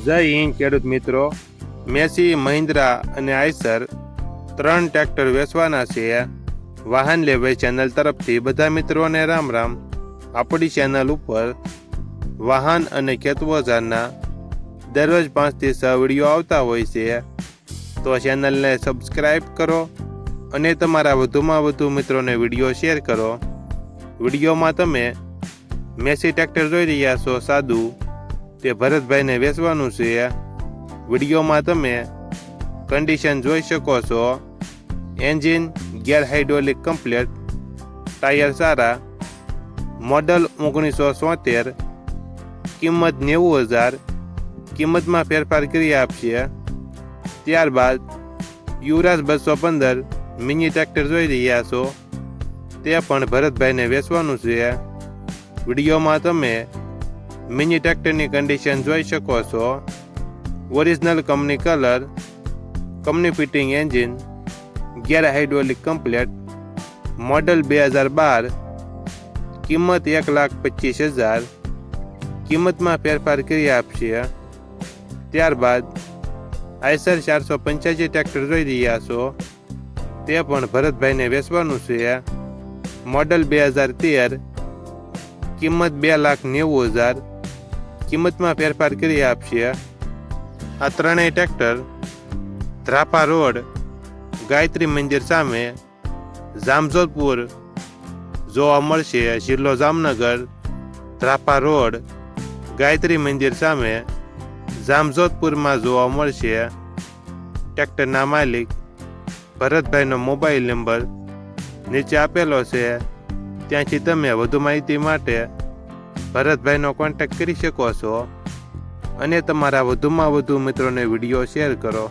જય હિન્દ ખેડૂત મિત્રો, મેસી, મહિન્દ્રા અને આઈસર 3 ટ્રેક્ટર વેચવાના છે. વાહન લેવાઈ ચેનલ તરફથી બધા મિત્રોને રામ રામ. આપણી ચેનલ ઉપર વાહન અને ખેતઓજારના દરરોજ 5 થી 6 વિડીયો આવતા હોય છે, તો ચેનલને સબસ્ક્રાઈબ કરો અને તમારા વધુમાં વધુ મિત્રોને વિડીયો શેર કરો. વિડીયોમાં તમે મેસી ટ્રેક્ટર જોઈ રહ્યા છો સાદું, તે ભરતભાઈને વેચવાનું છે. વિડીયોમાં તમે કન્ડિશન જોઈ શકો છો. Engine gear hydraulic complete, tyre સારા, મોડલ 1973, કિંમત 90,000. કિંમતમાં ફેરફાર કરી આપશે. ત્યારબાદ યુવરાજ 215 મિની ટ્રેક્ટર જોઈ રહ્યા છો, તે પણ ભરતભાઈને વેચવાનું છે. વિડીયોમાં તમે મિની ટ્રેક્ટરની કન્ડિશન જોઈ શકો છો. Original company colour, company fitting engine, gear hydraulic complete, model 2012, કિંમત 1,25,000. કિંમતમાં ફેરફાર કરી આપશે. ત્યારબાદ આઈસર 485 ટ્રેક્ટર જોઈ રહ્યા છો, તે પણ ભરતભાઈને વેચવાનું છે. મોડલ 2013, કિંમત 2,90,000. કિંમતમાં ફેરફાર કરી આપશે. આ ત્રણેય ટ્રેક્ટર ધ્રાપા રોડ, ગાયત્રી મંદિર સામે, જામજોધપુર જોવા મળશે. જિલ્લો જામનગર, ધ્રાપા રોડ, ગાયત્રી મંદિર સામે, જામજોધપુરમાં જોવા મળશે. ટ્રેક્ટરના માલિક ભરતભાઈનો મોબાઈલ નંબર નીચે આપેલો છે, ત્યાંથી તમે વધુ માહિતી માટે ભરતભાઈનો કોન્ટેક્ટ કરી શકો છો અને તમારા વધુમાં વધુ મિત્રોને વિડીયો શેર કરો.